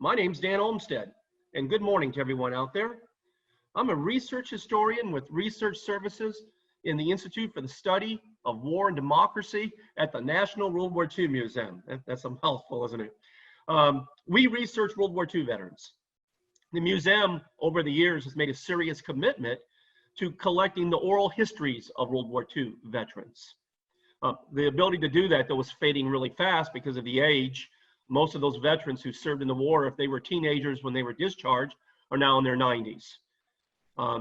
My name's Dan Olmsted, and good morning to everyone out there. I'm a research historian with Research Services in the Institute for the Study of War and Democracy at the National World War II Museum. That's a mouthful, isn't it? We research World War II veterans. The museum, over the years, has made a serious commitment to collecting the oral histories of World War II veterans. The ability to do that, though, was fading really fast because of the age. Most of those veterans who served in the war, if they were teenagers when they were discharged, are now in their 90s.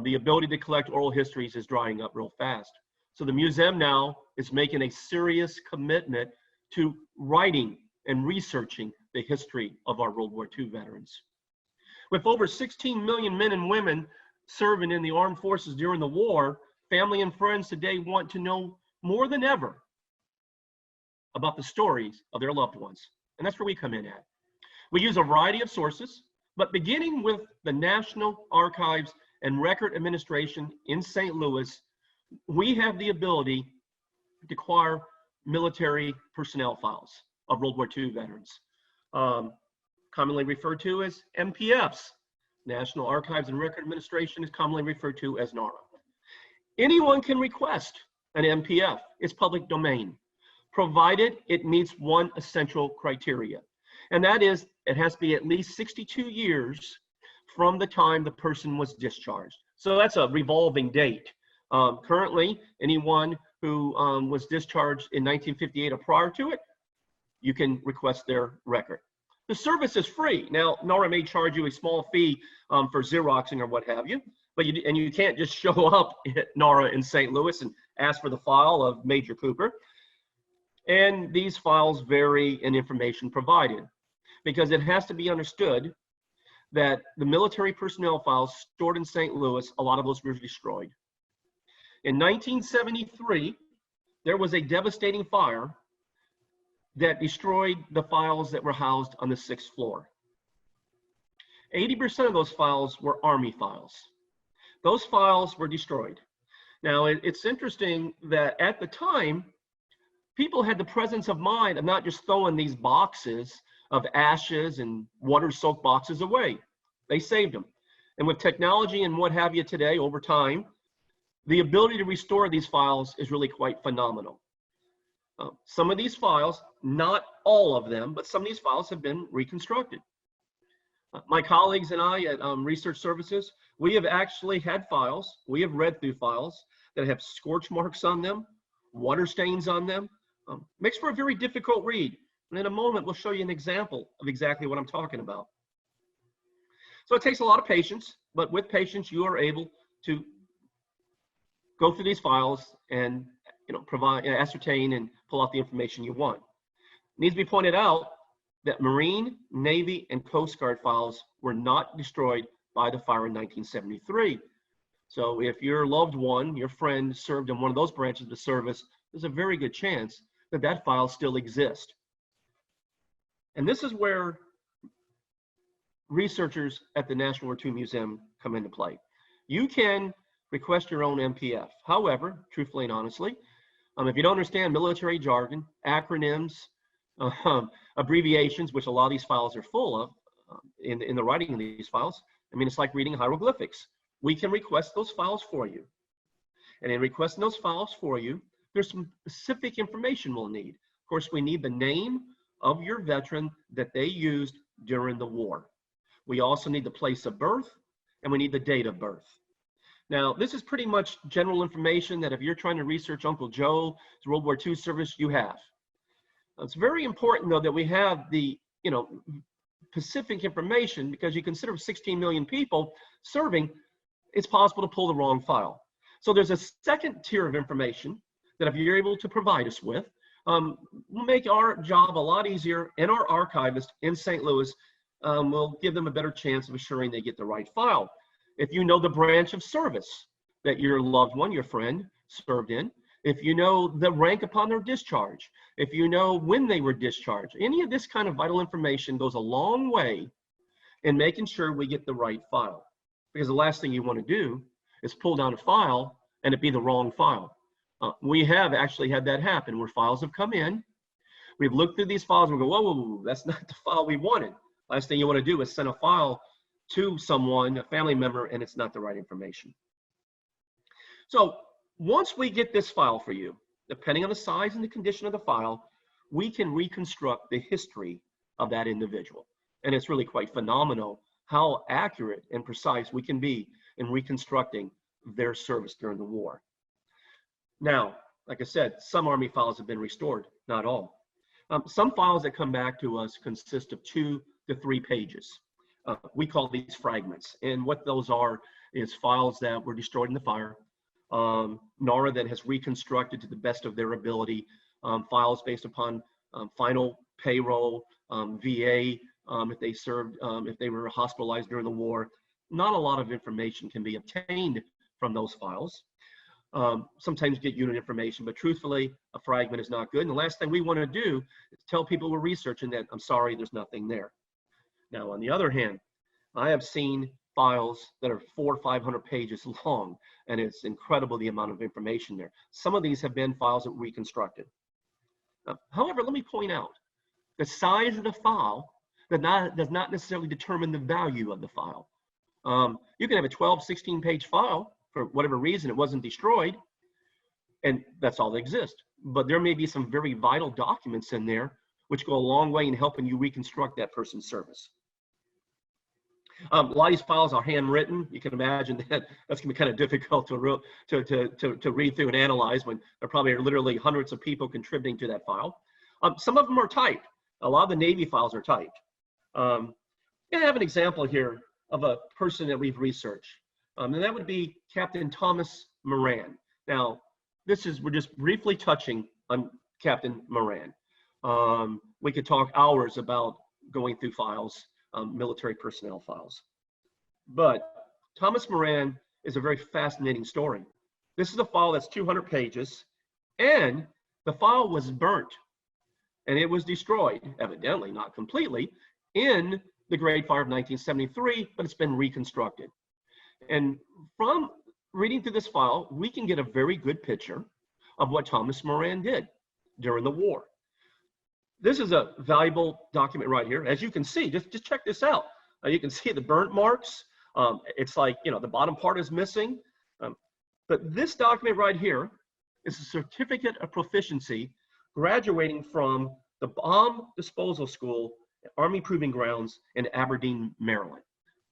The ability to collect oral histories is drying up real fast. So the museum now is making a serious commitment to writing and researching the history of our World War II veterans. With over 16 million men and women serving in the armed forces during the war, family and friends today want to know more than ever about the stories of their loved ones. And that's where we come in at. We use a variety of sources, but beginning with the National Archives and Record Administration in St. Louis, we have the ability to acquire military personnel files of World War II veterans, commonly referred to as MPFs. National Archives and Record Administration is commonly referred to as NARA. Anyone can request an MPF. It's public domain, provided it meets one essential criteria, and that is it has to be at least 62 years from the time the person was discharged. So that's a revolving date. Currently, anyone who was discharged in 1958 or prior to it, you can request their record. The service is free. Now, NARA may charge you a small fee for Xeroxing or what have you, but you can't just show up at NARA in St. Louis and ask for the file of Major Cooper. And these files vary in information provided because it has to be understood that the military personnel files stored in St. Louis, a lot of those were destroyed. In 1973, there was a devastating fire that destroyed the files that were housed on the 6th floor. 80% of those files were Army files. Those files were destroyed. Now, it's interesting that at the time, people had the presence of mind of not just throwing these boxes of ashes and water-soaked boxes away. They saved them. And with technology and what have you today, over time, the ability to restore these files is really quite phenomenal. Some of these files, not all of them, but some of these files have been reconstructed. My colleagues and I at Research Services, we have actually had files, we have read through files that have scorch marks on them, water stains on them. Makes for a very difficult read. And in a moment, we'll show you an example of exactly what I'm talking about. So it takes a lot of patience, but with patience, you are able to go through these files and provide, ascertain, and pull out the information you want. It needs to be pointed out that Marine, Navy, and Coast Guard files were not destroyed by the fire in 1973. So if your loved one, your friend, served in one of those branches of the service, there's a very good chance that that file still exists. And this is where researchers at the National War II Museum come into play. You can request your own MPF. However, truthfully and honestly, if you don't understand military jargon, acronyms, abbreviations, which a lot of these files are full of in the writing of these files, I mean, it's like reading hieroglyphics. We can request those files for you. And in requesting those files for you, there's some specific information we'll need. Of course, we need the name of your veteran that they used during the war. We also need the place of birth, and we need the date of birth. Now, this is pretty much general information that if you're trying to research Uncle Joe's World War II service, you have. It's very important, though, that we have the specific information, because you consider 16 million people serving, it's possible to pull the wrong file. So there's a second tier of information that if you're able to provide us with, will make our job a lot easier, and our archivist in St. Louis will give them a better chance of assuring they get the right file. If you know the branch of service that your loved one, your friend, served in, if you know the rank upon their discharge, if you know when they were discharged, any of this kind of vital information goes a long way in making sure we get the right file. Because the last thing you want to do is pull down a file and it be the wrong file. We have actually had that happen where files have come in. We've looked through these files and we go, whoa, that's not the file we wanted. Last thing you want to do is send a file to someone, a family member, and it's not the right information. So once we get this file for you, depending on the size and the condition of the file, we can reconstruct the history of that individual. And it's really quite phenomenal how accurate and precise we can be in reconstructing their service during the war. Now, like I said, some Army files have been restored, not all. Some files that come back to us consist of 2 to 3 pages. We call these fragments. And what those are is files that were destroyed in the fire. NARA then has reconstructed to the best of their ability files based upon final payroll, VA, if they served, if they were hospitalized during the war. Not a lot of information can be obtained from those files. Sometimes get unit information, but truthfully, a fragment is not good. And the last thing we want to do is tell people we're researching that, I'm sorry, there's nothing there. Now, on the other hand, I have seen files that are 400 or 500 pages long, and it's incredible the amount of information there. Some of these have been files that were reconstructed. However, let me point out, the size of the file does not necessarily determine the value of the file. You can have a 12, 16-page file, for whatever reason it wasn't destroyed, and that's all that exists. But there may be some very vital documents in there which go a long way in helping you reconstruct that person's service. A lot of these files are handwritten. You can imagine that that's going to be kind of difficult to read through and analyze when there probably are literally hundreds of people contributing to that file. Some of them are typed. A lot of the Navy files are typed. I have an example here of a person that we've researched, and that would be Captain Thomas Moran. Now, we're just briefly touching on Captain Moran. We could talk hours about going through files, military personnel files. But Thomas Moran is a very fascinating story. This is a file that's 200 pages, and the file was burnt, and it was destroyed, evidently not completely, in the Great Fire of 1973, but it's been reconstructed. And from reading through this file, we can get a very good picture of what Thomas Moran did during the war. This is a valuable document right here. As you can see, just check this out. You can see the burnt marks. It's like, you know, the bottom part is missing. But this document right here is a certificate of proficiency graduating from the Bomb Disposal School, Army Proving Grounds in Aberdeen, Maryland.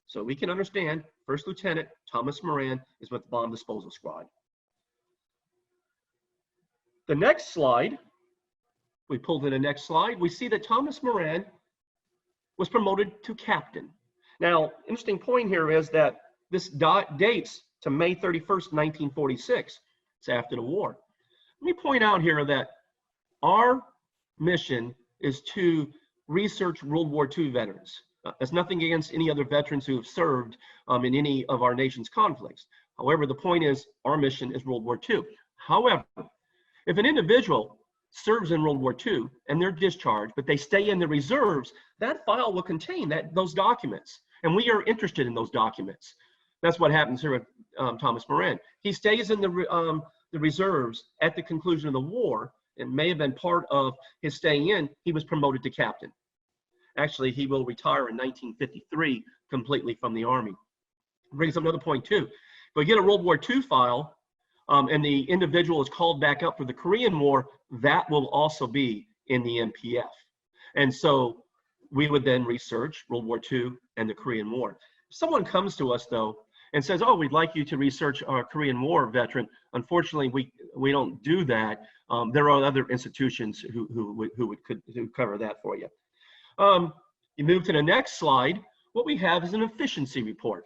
So we can understand First Lieutenant Thomas Moran is with the Bomb Disposal Squad. The next slide, we pulled in the next slide, we see that Thomas Moran was promoted to captain. Now, interesting point here is that this dates to May 31st, 1946. It's after the war. Let me point out here that our mission is to research World War II veterans. There's nothing against any other veterans who have served in any of our nation's conflicts. However, the point is our mission is World War II. However, if an individual serves in World War II and they're discharged, but they stay in the reserves, that file will contain those documents. And we are interested in those documents. That's what happens here with Thomas Moran. He stays in the reserves at the conclusion of the war. It may have been part of his staying in. He was promoted to captain. Actually, he will retire in 1953 completely from the Army. Brings up another point too. If we get a World War II file and the individual is called back up for the Korean War, that will also be in the MPF. And so we would then research World War II and the Korean War. If someone comes to us though and says, oh, we'd like you to research our Korean War veteran, unfortunately, we don't do that. There are other institutions who would cover that for you. You move to the next slide. What we have is an efficiency report.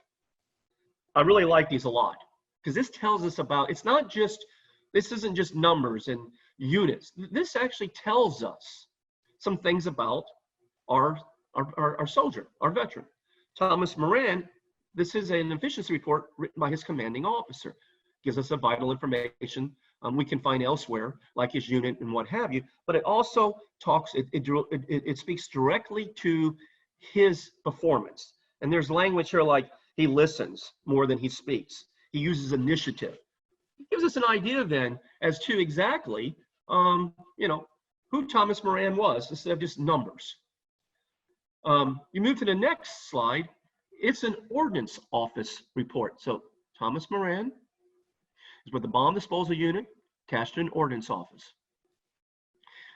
I really like these a lot because this tells us about, this isn't just numbers and units. This actually tells us some things about our soldier, our veteran. Thomas Moran, this is an efficiency report written by his commanding officer. Gives us a vital information we can find elsewhere, like his unit and what have you, but it also talks, it speaks directly to his performance. And there's language here like he listens more than he speaks. He uses initiative. It gives us an idea then as to exactly, who Thomas Moran was instead of just numbers. You move to the next slide. It's an Ordnance Office report. So Thomas Moran is with the Bomb Disposal Unit attached to an Ordnance Office.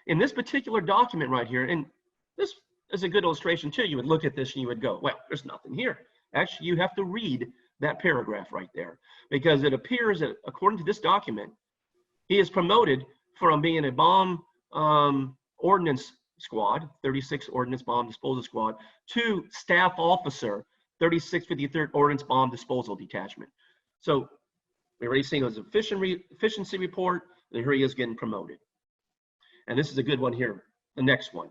In this particular document right here, and this is a good illustration too, you would look at this and you would go, well, there's nothing here. Actually, you have to read that paragraph right there, because it appears that according to this document, he is promoted from being a bomb ordnance squad, 36 Ordnance Bomb Disposal Squad, to staff officer, 3653rd Ordnance Bomb Disposal Detachment. So we already seen his efficiency report, and here he is getting promoted. And this is a good one here, the next one.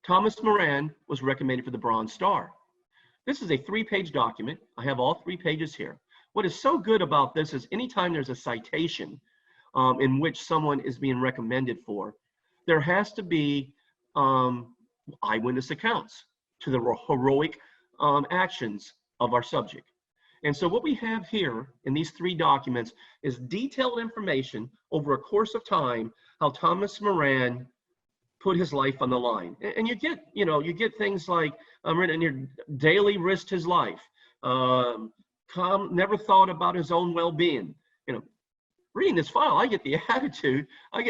Thomas Moran was recommended for the Bronze Star. This is a 3-page document. I have all 3 pages here. What is so good about this is anytime there's a citation in which someone is being recommended for, there has to be eyewitness accounts to the heroic actions of our subject. And so what we have here in these 3 documents is detailed information over a course of time, how Thomas Moran put his life on the line. And you get, you get things like, written here, daily risked his life, never thought about his own well-being. Reading this file, I get the attitude, I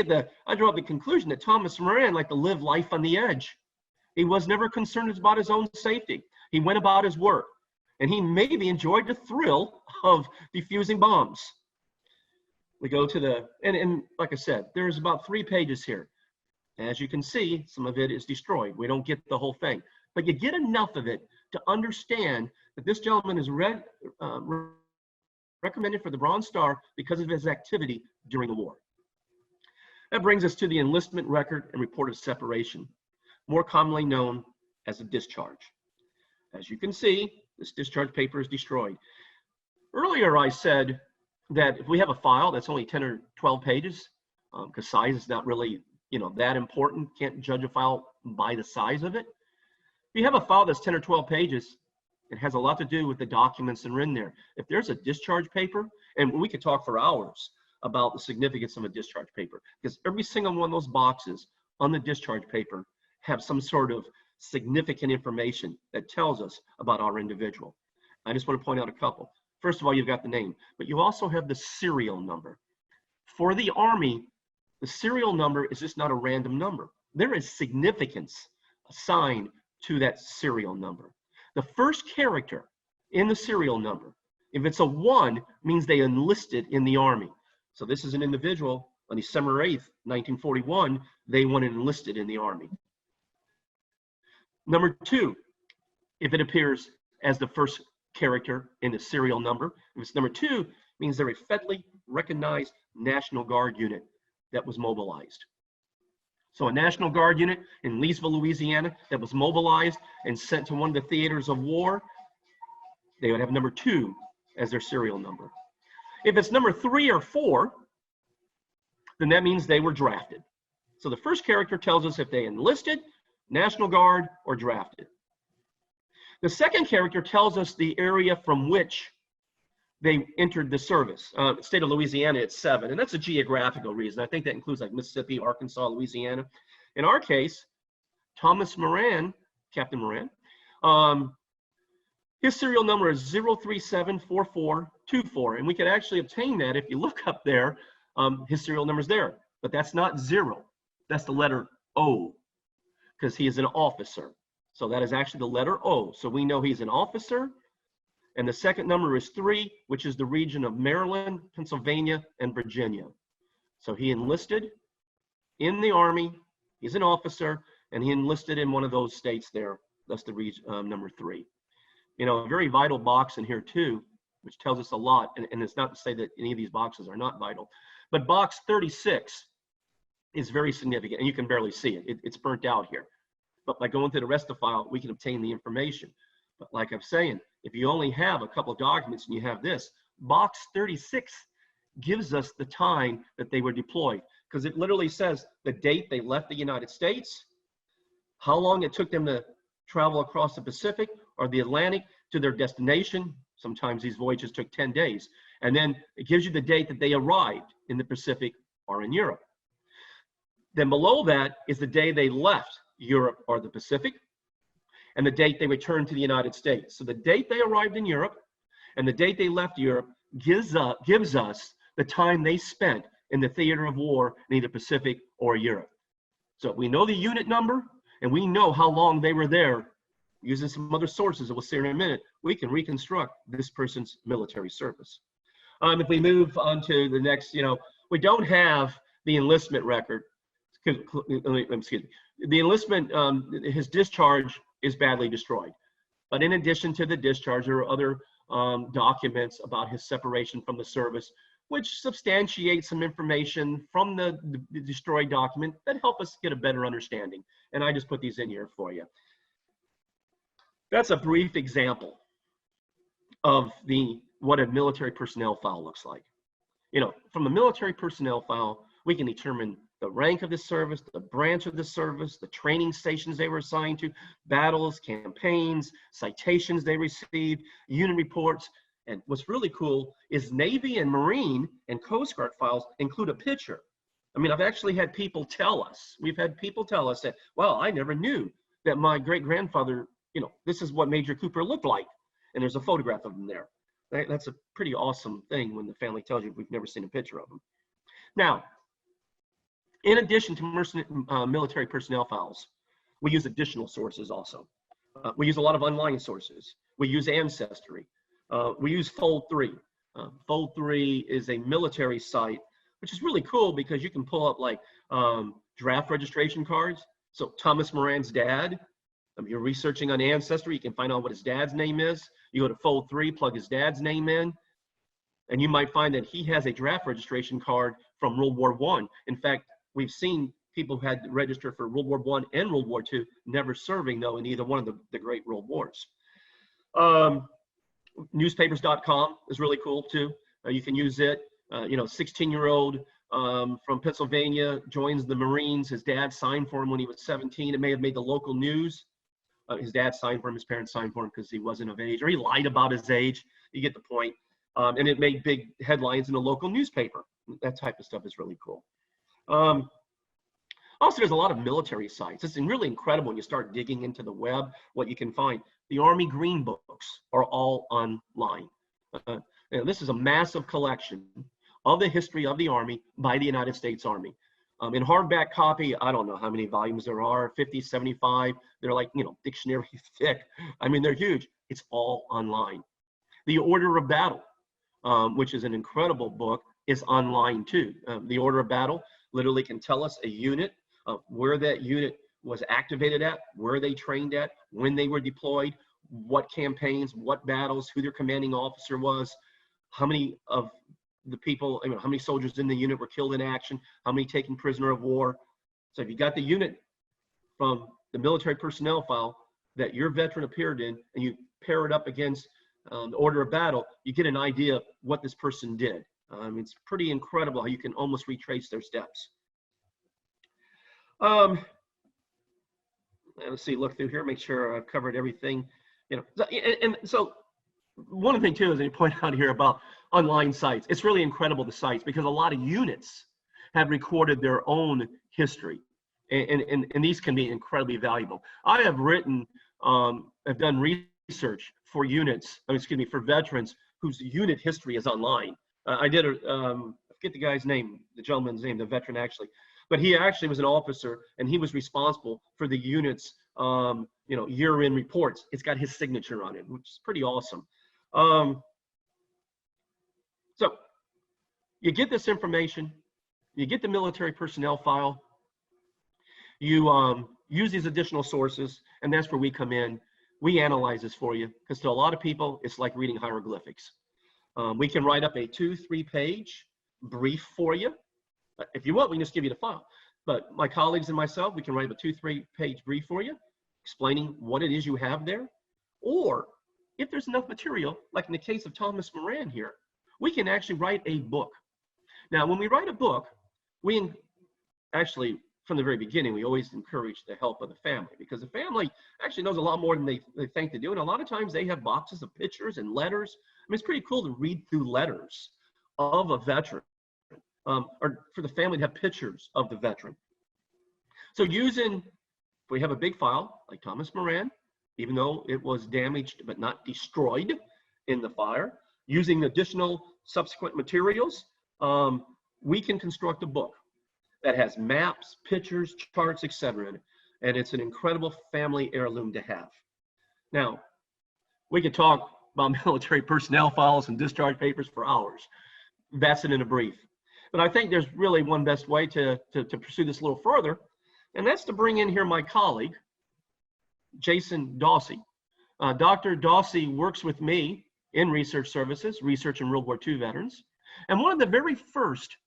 draw the conclusion that Thomas Moran liked to live life on the edge. He was never concerned about his own safety. He went about his work, and he maybe enjoyed the thrill of defusing bombs. We go to the, and like I said, there's about 3 pages here. As you can see, some of it is destroyed. We don't get the whole thing, but you get enough of it to understand that this gentleman is recommended for the Bronze Star because of his activity during the war. That brings us to the enlistment record and report of separation, more commonly known as a discharge. As you can see, this discharge paper is destroyed. Earlier, I said that if we have a file that's only 10 or 12 pages, because size is not really that important, can't judge a file by the size of it. If you have a file that's 10 or 12 pages, it has a lot to do with the documents that are in there. If there's a discharge paper, and we could talk for hours about the significance of a discharge paper, because every single one of those boxes on the discharge paper have some sort of significant information that tells us about our individual. I just want to point out a couple. First of all, you've got the name, but you also have the serial number. For the Army, the serial number is just not a random number. There is significance assigned to that serial number. The first character in the serial number, if it's a 1, means they enlisted in the Army. So this is an individual on December 8th, 1941, they went and enlisted in the Army. Number 2, if it appears as the first character in the serial number, if it's number 2, means they're a federally recognized National Guard unit that was mobilized. So a National Guard unit in Leesville, Louisiana, that was mobilized and sent to one of the theaters of war, they would have number 2 as their serial number. If it's number 3 or 4, then that means they were drafted. So the first character tells us if they enlisted, National Guard, or drafted. The second character tells us the area from which they entered the service. State of Louisiana, it's 7, and that's a geographical reason. I think that includes like Mississippi, Arkansas, Louisiana. In our case, Thomas Moran, Captain Moran, his serial number is 0374424, and we could actually obtain that if you look up there. His serial number's there, but that's not 0. That's the letter O, because he is an officer. So that is actually the letter O. So we know he's an officer. And the second number is 3, which is the region of Maryland, Pennsylvania, and Virginia. So he enlisted in the Army. He's an officer, and he enlisted in one of those states there. That's the region, number 3. A very vital box in here too, which tells us a lot. And it's not to say that any of these boxes are not vital, but box 36 is very significant, and you can barely see it. It's burnt out here. But by going through the rest of the file, we can obtain the information. But like I'm saying, if you only have a couple of documents and you have this, box 36 gives us the time that they were deployed, because it literally says the date they left the United States, how long it took them to travel across the Pacific or the Atlantic to their destination. Sometimes these voyages took 10 days. And then it gives you the date that they arrived in the Pacific or in Europe. Then below that is the day they left Europe or the Pacific, and the date they returned to the United States. So the date they arrived in Europe and the date they left Europe gives us the time they spent in the theater of war in either Pacific or Europe. So we know the unit number and we know how long they were there. Using some other sources that we'll see in a minute, we can reconstruct this person's military service. If we move on to the next, we don't have the enlistment record. Excuse me. The enlistment, his discharge is badly destroyed. But in addition to the discharge, there are other documents about his separation from the service, which substantiate some information from the destroyed document that help us get a better understanding. And I just put these in here for you. That's a brief example of what a military personnel file looks like. From a military personnel file, we can determine the rank of the service, the branch of the service, the training stations they were assigned to, battles, campaigns, citations they received, unit reports. And what's really cool is Navy and Marine and Coast Guard files include a picture. I mean, I've actually had people tell us, that, well, I never knew that my great-grandfather, this is what Major Cooper looked like. And there's a photograph of him there. That's a pretty awesome thing when the family tells you we've never seen a picture of him. Now, in addition to military personnel files, we use additional sources also. We use a lot of online sources. We use Ancestry. We use Fold 3. Fold 3 is a military site, which is really cool because you can pull up like draft registration cards. So Thomas Moran's dad, you're researching on Ancestry, you can find out what his dad's name is. You go to Fold 3, plug his dad's name in, and you might find that he has a draft registration card from World War I. In fact, we've seen people who had to register for World War I and World War II, never serving though in either one of the great world wars. Newspapers.com is really cool too. You can use it. 16-year-old from Pennsylvania joins the Marines. His dad signed for him when he was 17. It may have made the local news. His dad signed for him, his parents signed for him because he wasn't of age, or he lied about his age. You get the point. And it made big headlines in the local newspaper. That type of stuff is really cool. Also, there's a lot of military sites. It's really incredible when you start digging into the web, what you can find. The Army Green Books are all online. This is a massive collection of the history of the Army by the United States Army. In hardback copy, I don't know how many volumes there are, 50, 75. They're like, dictionary thick. I mean, they're huge. It's all online. The Order of Battle, which is an incredible book, is online too. The Order of Battle literally can tell us a unit, where that unit was activated at, where they trained at, when they were deployed, what campaigns, what battles, who their commanding officer was, how many of the people, how many soldiers in the unit were killed in action, how many taken prisoner of war. So if you got the unit from the military personnel file that your veteran appeared in, and you pair it up against the Order of Battle, you get an idea of what this person did. It's pretty incredible how you can almost retrace their steps. Let's see, look through here, make sure I've covered everything. So one of the things too is you point out here about online sites. It's really incredible, the sites, because a lot of units have recorded their own history, and these can be incredibly valuable. I have I've done research for units, for veterans whose unit history is online. I did I forget the guy's name, the gentleman's name, the veteran actually, but he actually was an officer, and he was responsible for the unit's year-end reports. It's got his signature on it, which is pretty awesome. So you get this information, you get the military personnel file, you use these additional sources, and that's where we come in. We analyze this for you, because to a lot of people, it's like reading hieroglyphics. We can write up a 2-3 page brief for you. If you want, we can just give you the file. But my colleagues and myself, we can write up a 2-3 page brief for you, explaining what it is you have there. Or if there's enough material, like in the case of Thomas Moran here, we can actually write a book. Now, when we write a book, we actually, from the very beginning, we always encourage the help of the family, because the family actually knows a lot more than they think they do. And a lot of times they have boxes of pictures and letters. I mean, it's pretty cool to read through letters of a veteran, or for the family to have pictures of the veteran. So using If we have a big file like Thomas Moran, even though it was damaged but not destroyed in the fire, using additional subsequent materials, we can construct a book that has maps, pictures, charts, etc. in it. And it's an incredible family heirloom to have. Now, we could talk about military personnel files and discharge papers for hours. That's it in a brief. But I think there's really one best way to pursue this a little further, and that's to bring in here my colleague, Jason Dawsey. Dr. Dawsey works with me in research services, research in World War II veterans. And one of the very first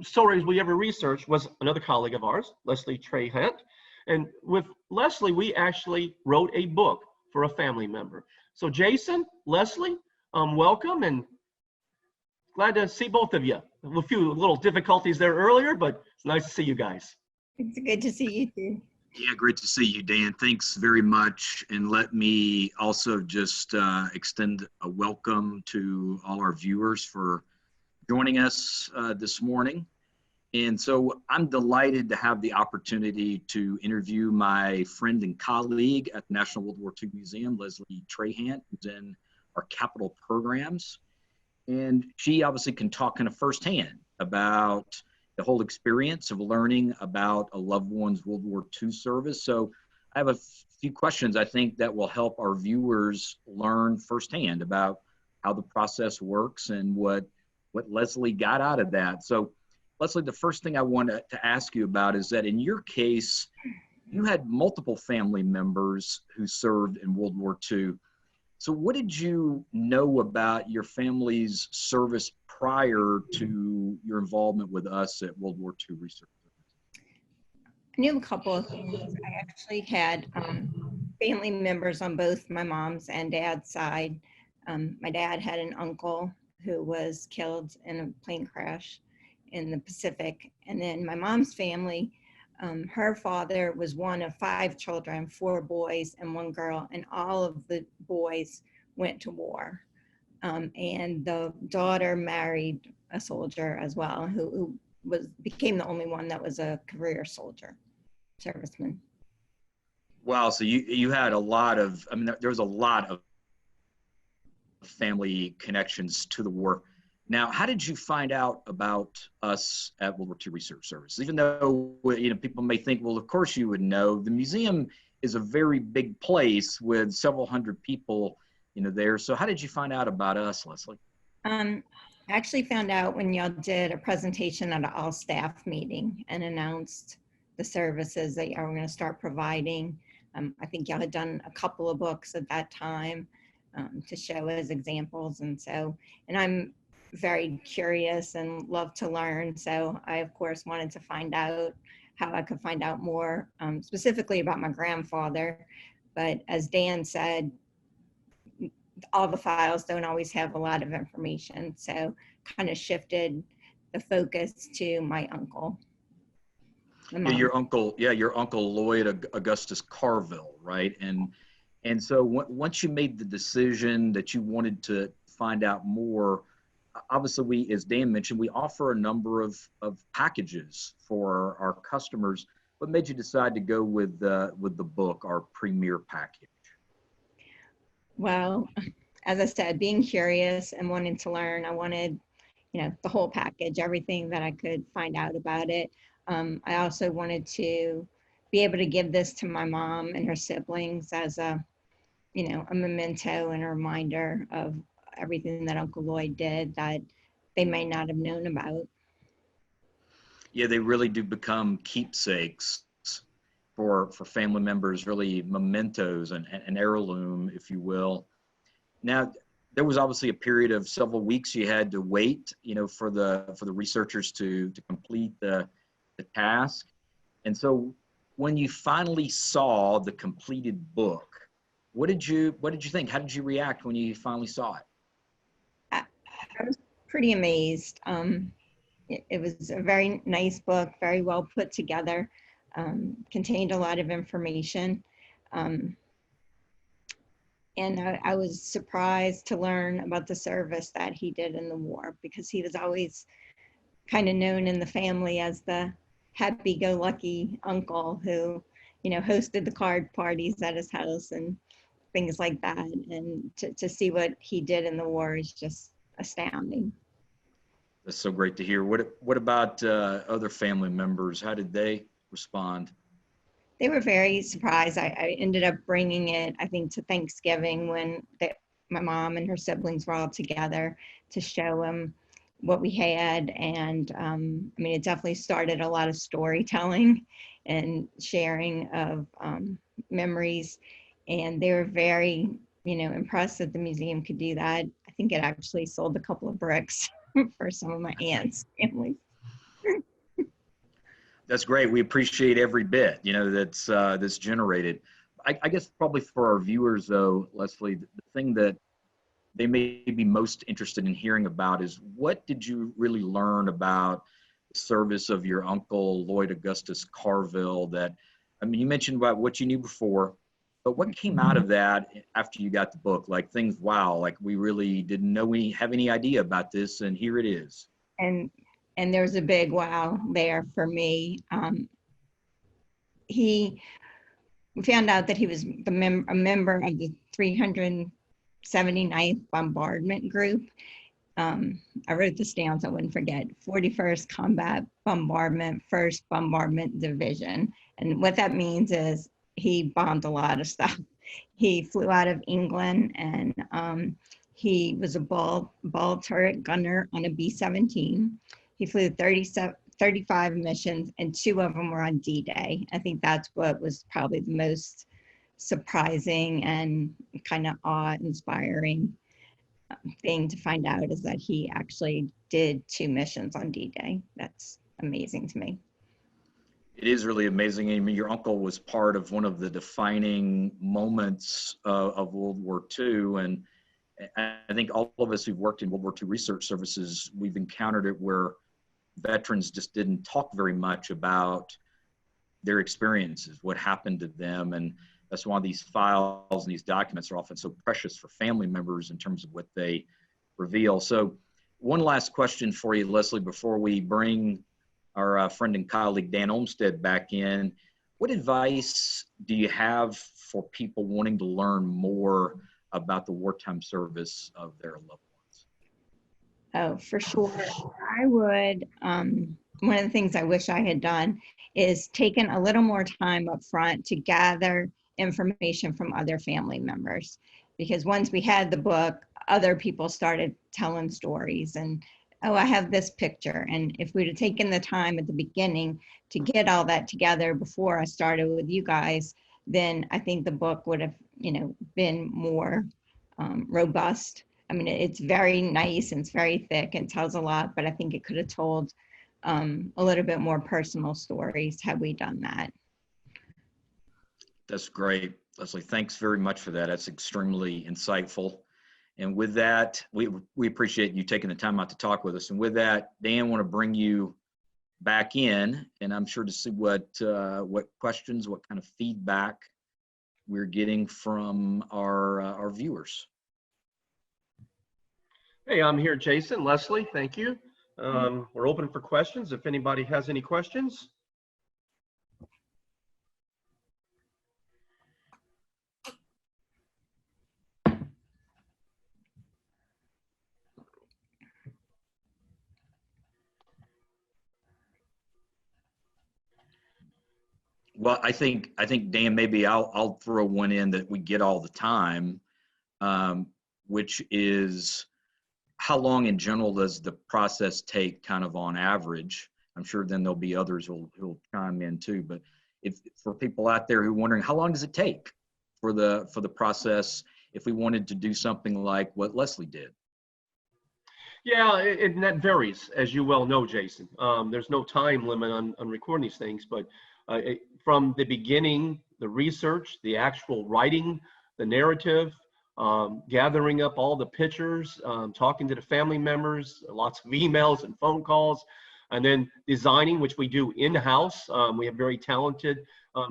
stories we ever researched was another colleague of ours, Leslie Trahant. And with Leslie, we actually wrote a book for a family member. So Jason, Leslie, welcome, and glad to see both of you. A few little difficulties there earlier, but it's nice to see you guys. It's good to see you too. Yeah, great to see you, Dan. Thanks very much. And let me also just extend a welcome to all our viewers for joining us this morning. And so I'm delighted to have the opportunity to interview my friend and colleague at the National World War II Museum, Leslie Trahant, who's in our capital programs. And she obviously can talk kind of firsthand about the whole experience of learning about a loved one's World War II service. So I have a few questions I think that will help our viewers learn firsthand about how the process works and what Leslie got out of that. So Leslie, the first thing I want to ask you about is that in your case, you had multiple family members who served in World War II. So what did you know about your family's service prior to your involvement with us at World War II Research? I knew a couple of things. I actually had family members on both my mom's and dad's side. My dad had an uncle who was killed in a plane crash in the Pacific. And then my mom's family, her father was one of 5 children, 4 boys and 1 girl, and all of the boys went to war. And the daughter married a soldier as well, who became the only one that was a career soldier, serviceman. Wow, so you had a lot of, I mean, there was a lot of family connections to the war. Now, how did you find out about us at World War II Research Service? Even though, you know, people may think, well, of course you would know. The museum is a very big place with several hundred people, you know, there. So how did you find out about us, Leslie? I actually found out when y'all did a presentation at an all-staff meeting and announced the services that y'all were going to start providing. I think y'all had done a couple of books at that time to show as examples. And I'm very curious and love to learn. So I, of course, wanted to find out how I could find out more specifically about my grandfather. But as Dan said, all the files don't always have a lot of information. So kind of shifted the focus to my uncle. Yeah, your uncle Lloyd Augustus Carville, right? And so once you made the decision that you wanted to find out more, obviously we, as Dan mentioned, we offer a number of packages for our customers. What made you decide to go with the book, our premier package? Well, as I said, being curious and wanting to learn, I wanted, you know, the whole package, everything that I could find out about it. I also wanted to be able to give this to my mom and her siblings as a, you know, a memento and a reminder of everything that Uncle Lloyd did that they may not have known about. Yeah, they really do become keepsakes for family members, really mementos and an heirloom, if you will. Now, there was obviously a period of several weeks you had to wait, you know, for the researchers to complete the task. And so when you finally saw the completed book, what did you think? How did you react when you finally saw it? I was pretty amazed. It was a very nice book, very well put together, contained a lot of information. And I was surprised to learn about the service that he did in the war, because he was always kind of known in the family as the, happy-go-lucky uncle who, hosted the card parties at his house and things like that. And to see what he did in the war is just astounding. That's so great to hear. What about other family members? How did they respond? They were very surprised. I ended up bringing it, I think, to Thanksgiving when my mom and her siblings were all together to show them what we had. And I mean, it definitely started a lot of storytelling and sharing of memories. And they were very, impressed that the museum could do that. I think it actually sold a couple of bricks for some of my aunt's families. That's great. We appreciate every bit, that's generated. I guess probably for our viewers, though, Leslie, the thing that they may be most interested in hearing about is what did you really learn about the service of your uncle, Lloyd Augustus Carville? That, I mean, you mentioned about what you knew before, but what came out of that after you got the book? Like things, wow, like we really didn't have any idea about this, and here it is. And there's a big wow there for me. We found out that he was a member of the 379th Bombardment Group. I wrote this down so I wouldn't forget. 41st Combat Bombardment, 1st Bombardment Division. And what that means is he bombed a lot of stuff. He flew out of England, and he was a ball turret gunner on a B-17. He flew 35 missions, and 2 of them were on D-Day. I think that's what was probably the most surprising and kind of awe-inspiring thing to find out, is that he actually did 2 missions on D-Day. That's amazing to me. It is really amazing. I mean, your uncle was part of one of the defining moments of World War II. And I think all of us who've worked in World War II research services, we've encountered it where veterans just didn't talk very much about their experiences, what happened to them. And that's why these files and these documents are often so precious for family members in terms of what they reveal. So one last question for you, Leslie, before we bring our friend and colleague Dan Olmsted back in. What advice do you have for people wanting to learn more about the wartime service of their loved ones? Oh, for sure. I would, one of the things I wish I had done is taken a little more time up front to gather information from other family members. Because once we had the book, other people started telling stories and, oh, I have this picture. And if we'd have taken the time at the beginning to get all that together before I started with you guys, then I think the book would have, been more robust. I mean, it's very nice and it's very thick and tells a lot, but I think it could have told a little bit more personal stories had we done that. That's great, Leslie. Thanks very much for that. That's extremely insightful. And with that, we appreciate you taking the time out to talk with us. And with that, Dan, I want to bring you back in, and I'm sure to see what questions, what kind of feedback we're getting from our viewers. Hey, I'm here, Jason. Leslie, thank you. We're open for questions if anybody has any questions. Well, I think Dan, maybe I'll throw one in that we get all the time, which is how long in general does the process take, kind of on average? I'm sure then there'll be others who'll chime in too. But if for people out there who are wondering, how long does it take for the process if we wanted to do something like what Leslie did? Yeah, and that varies, as you well know, Jason. There's no time limit on recording these things, but from the beginning, the research, the actual writing, the narrative, gathering up all the pictures, talking to the family members, lots of emails and phone calls, and then designing, which we do in-house. We have a very talented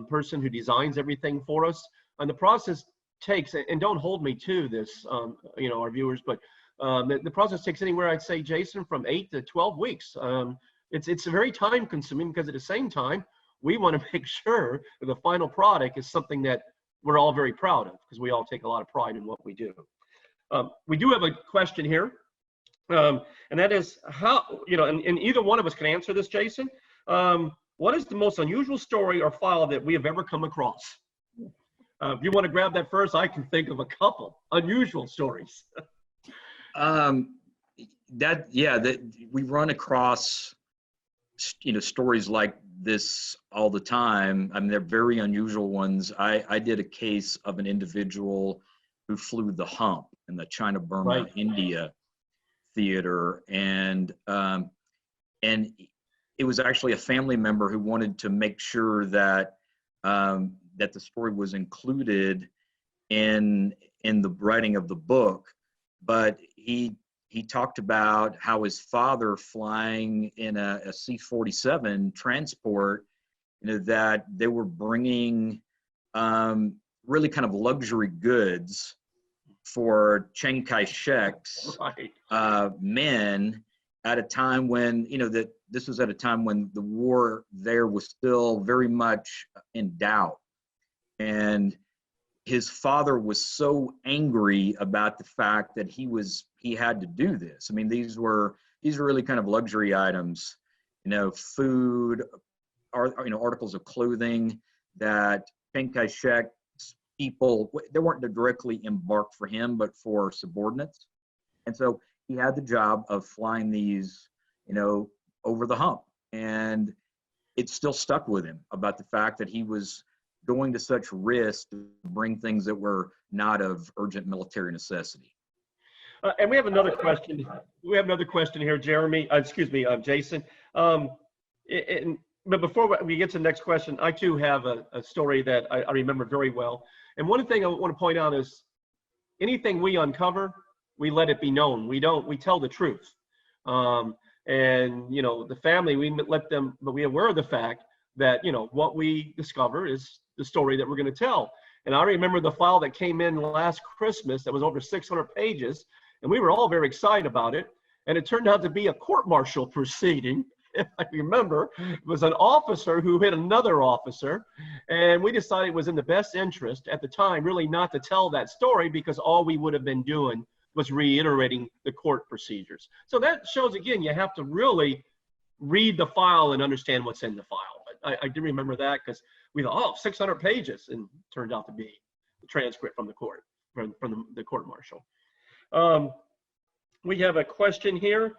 person who designs everything for us. And the process takes, and don't hold me to this, our viewers, but the process takes anywhere, I'd say, Jason, from 8 to 12 weeks. it's very time consuming because at the same time, we want to make sure that the final product is something that we're all very proud of, because we all take a lot of pride in what we do. We do have a question here, and that is how, and either one of us can answer this, Jason. What is the most unusual story or file that we have ever come across? If you want to grab that first, I can think of a couple unusual stories. That we run across, stories like this all the time. I mean, they're very unusual ones. I did a case of an individual who flew the hump in the China, Burma, Right. India theater, and it was actually a family member who wanted to make sure that that the story was included in the writing of the book, but he talked about how his father, flying in a C-47 transport, that they were bringing really kind of luxury goods for Chiang Kai-shek's Right. men at a time when, that this was at a time when the war there was still very much in doubt. And his father was so angry about the fact that he had to do this. I mean, these were really kind of luxury items, food, articles of clothing that Chiang Kai-shek's people, they weren't directly embarked for him, but for subordinates. And so he had the job of flying these, over the hump. And it still stuck with him about the fact that he was going to such risk to bring things that were not of urgent military necessity. And we have another question. We have another question here, Jeremy. Jason. But before we get to the next question, I too have a story that I remember very well. And one thing I want to point out is anything we uncover, we let it be known. We tell the truth. And the family, we let them, but we are aware of the fact that what we discover is the story that we're going to tell. And I remember the file that came in last Christmas that was over 600 pages, and we were all very excited about it. And it turned out to be a court-martial proceeding. If I remember, it was an officer who hit another officer, and we decided it was in the best interest at the time really not to tell that story, because all we would have been doing was reiterating the court procedures. So that shows, again, you have to really read the file and understand what's in the file. But I do remember that because we thought, 600 pages, and it turned out to be the transcript from the court, from the court-martial. We have a question here.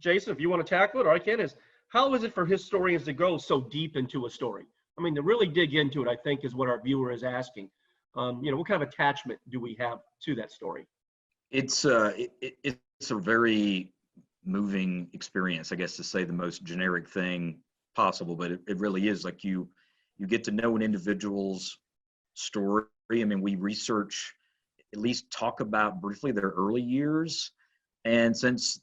Jason, if you want to tackle it, or I can, is how is it for historians to go so deep into a story? I mean, to really dig into it, I think, is what our viewer is asking. What kind of attachment do we have to that story? It's a very moving experience, I guess, to say the most generic thing possible, but it really is. Like you get to know an individual's story. I mean, we research, at least talk about briefly their early years. And since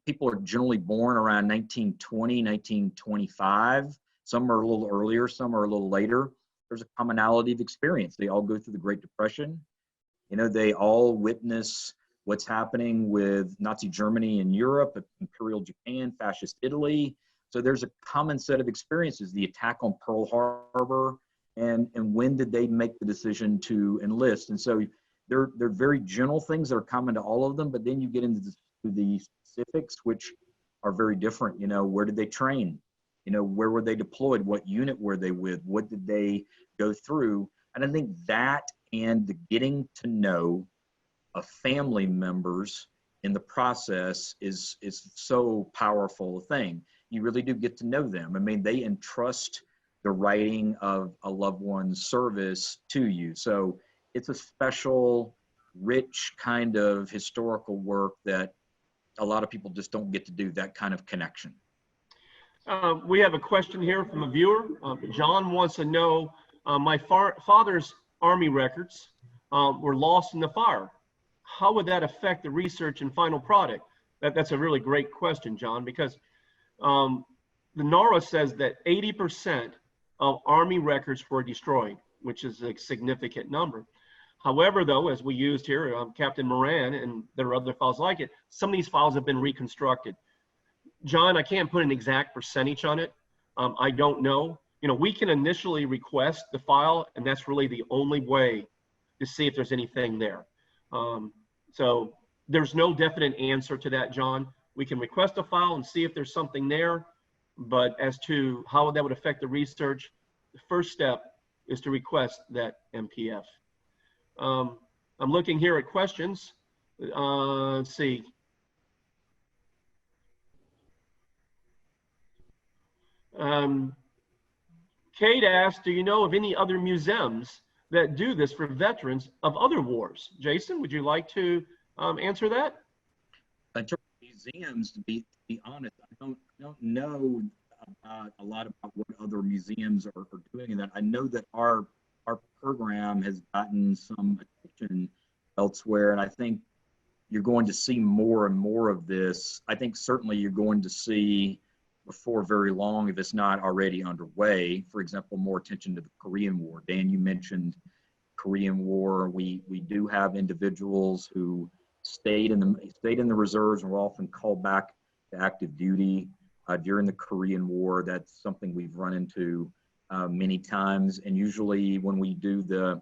people are generally born around 1920, 1925, some are a little earlier, some are a little later, there's a commonality of experience. They all go through the Great Depression. They all witness what's happening with Nazi Germany in Europe, Imperial Japan, Fascist Italy. So there's a common set of experiences, the attack on Pearl Harbor, and when did they make the decision to enlist? And so they're very general things that are common to all of them, but then you get into the specifics, which are very different. Where did they train? Where were they deployed? What unit were they with? What did they go through? And I think that and the getting to know of family members in the process is so powerful a thing. You really do get to know them. I mean, they entrust the writing of a loved one's service to you. So it's a special, rich kind of historical work that a lot of people just don't get to do, that kind of connection. We have a question here from a viewer. John wants to know, my father's Army records were lost in the fire. How would that affect the research and final product? That's a really great question, John, because the NARA says that 80% of Army records were destroyed, which is a significant number. However, though, as we used here, Captain Moran, and there are other files like it, some of these files have been reconstructed. John, I can't put an exact percentage on it. I don't know. You know, we can initially request the file, and that's really the only way to see if there's anything there. So there's no definite answer to that, John. We can request a file and see if there's something there, but as to how that would affect the research, the first step is to request that MPF. I'm looking here at questions. Let's see. Kate asked, do you know of any other museums that do this for veterans of other wars? Jason, would you like to answer that? In terms of museums, to be honest, I don't know a lot about what other museums are doing in that. I know that our program has gotten some attention elsewhere, and I think you're going to see more and more of this. I think certainly you're going to see before very long, if it's not already underway, for example, more attention to the Korean War. Dan, you mentioned Korean War. We do have individuals who stayed in the reserves and were often called back to active duty during the Korean War. That's something we've run into many times. And usually when we do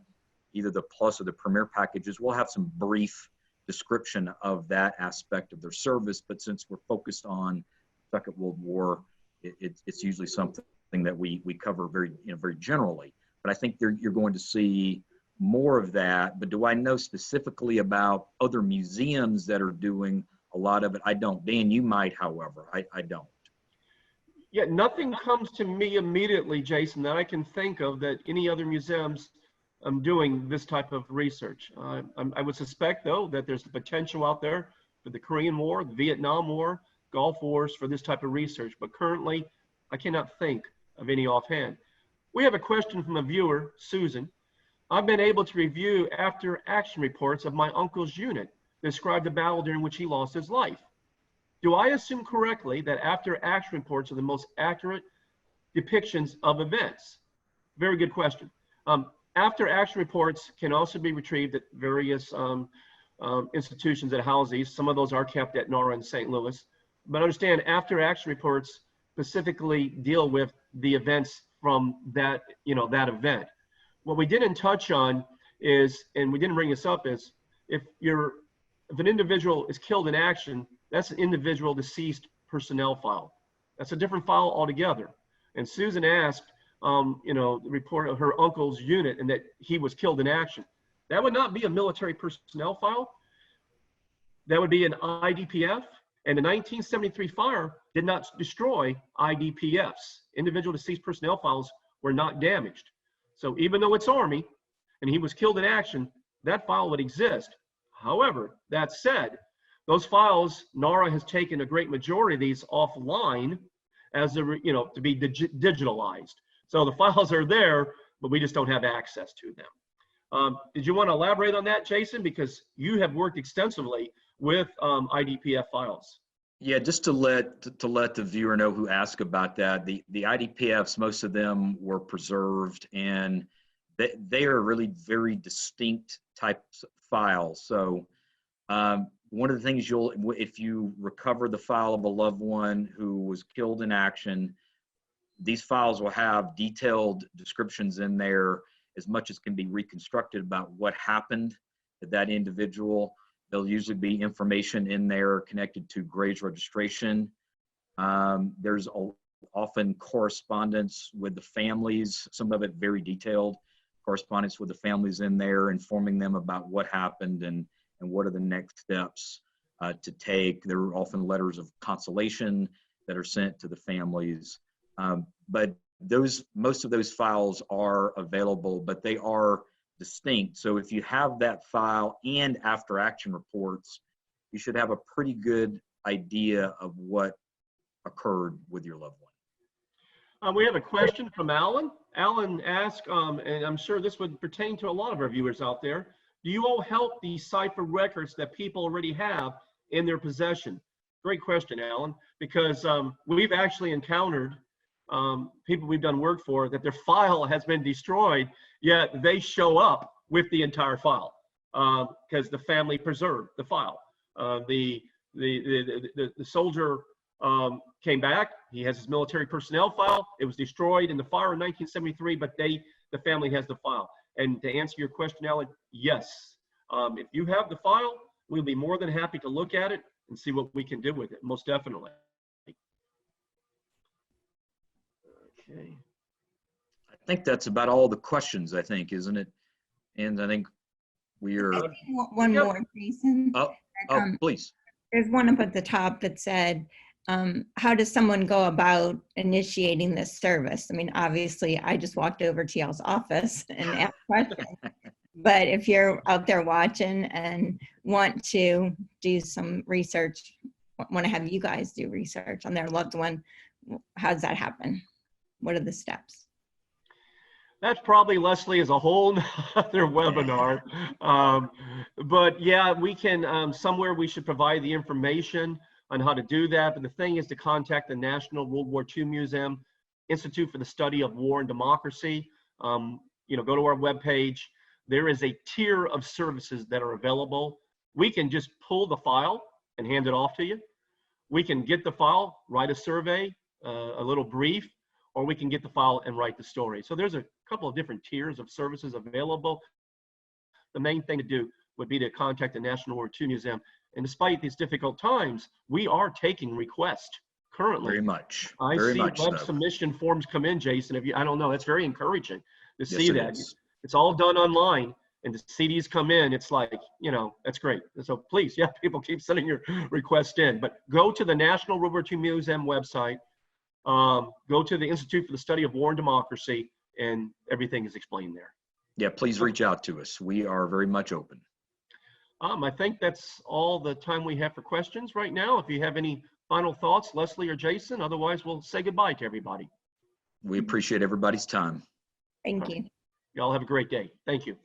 either the plus or the premier packages, we'll have some brief description of that aspect of their service. But since we're focused on Second World War, it's usually something that we cover very generally. But I think you're going to see more of that. But do I know specifically about other museums that are doing a lot of it? I don't. Dan, you might, however. I don't. Yeah, nothing comes to me immediately, Jason, that I can think of that any other museums doing this type of research. I would suspect, though, that there's the potential out there for the Korean War, the Vietnam War, Gulf Wars for this type of research, but currently I cannot think of any offhand. We have a question from a viewer, Susan. I've been able to review after action reports of my uncle's unit that described the battle during which he lost his life. Do I assume correctly that after action reports are the most accurate depictions of events? Very good question. After action reports can also be retrieved at various institutions that house these. Some of those are kept at NARA in St. Louis. But understand, after action reports specifically deal with the events from that, that event. What we didn't touch on is, and we didn't bring this up, is if an individual is killed in action, that's an individual deceased personnel file. That's a different file altogether. And Susan asked, the report of her uncle's unit and that he was killed in action. That would not be a military personnel file. That would be an IDPF. And the 1973 fire did not destroy IDPFs. Individual deceased personnel files were not damaged. So even though it's Army and he was killed in action, that file would exist. However, that said, those files, NARA has taken a great majority of these offline as to be digitalized. So the files are there, but we just don't have access to them. Did you want to elaborate on that, Jason? Because you have worked extensively with IDPF files. Yeah, just to let the viewer know who asked about that, the IDPFs, most of them were preserved, and they are really very distinct types of files. So one of the things if you recover the file of a loved one who was killed in action, these files will have detailed descriptions in there as much as can be reconstructed about what happened to that individual. There'll usually be information in there connected to graves registration. There's often correspondence with the families, some of it very detailed correspondence with the families in there, informing them about what happened and what are the next steps to take. There are often letters of consolation that are sent to the families. But most of those files are available, but they are distinct. So if you have that file and after action reports, you should have a pretty good idea of what occurred with your loved one. We have a question from Alan. Alan asked, and I'm sure this would pertain to a lot of our viewers out there, do you all help these Cipher records that people already have in their possession? Great question, Alan, because we've actually encountered people we've done work for that their file has been destroyed, yet they show up with the entire file because the family preserved the file. The soldier came back. He has his military personnel file. It was destroyed in the fire in 1973, but the family has the file. And to answer your question, Alec, yes. If you have the file, we'll be more than happy to look at it and see what we can do with it, most definitely. Okay. I think that's about all the questions, I think, isn't it? And I think we are. One more, Jason. Oh, please. There's one up at the top that said, how does someone go about initiating this service? I mean, obviously, I just walked over to y'all's office and asked questions. But if you're out there watching and want to do some research, want to have you guys do research on their loved one, how does that happen? What are the steps? That's probably, Leslie, is a whole other webinar. But yeah, we can, somewhere we should provide the information on how to do that. But the thing is to contact the National World War II Museum, Institute for the Study of War and Democracy. Go to our webpage. There is a tier of services that are available. We can just pull the file and hand it off to you. We can get the file, write a survey, a little brief, or we can get the file and write the story. So there's a couple of different tiers of services available. The main thing to do would be to contact the National World War II Museum. And despite these difficult times, we are taking requests currently. Very much. I Very see much web so. submission forms come in, Jason. I don't know, that's very encouraging to Yes, see it that. is. It's all done online, and the CDs come in. It's like, that's great. So please, yeah, people keep sending your request in. But go to the National World War II Museum website. Go to the Institute for the Study of War and Democracy, and everything is explained there. Yeah, please reach out to us. We are very much open. I think that's all the time we have for questions right now. If you have any final thoughts, Leslie or Jason, otherwise we'll say goodbye to everybody. We appreciate everybody's time. Thank you. Y'all have a great day. Thank you.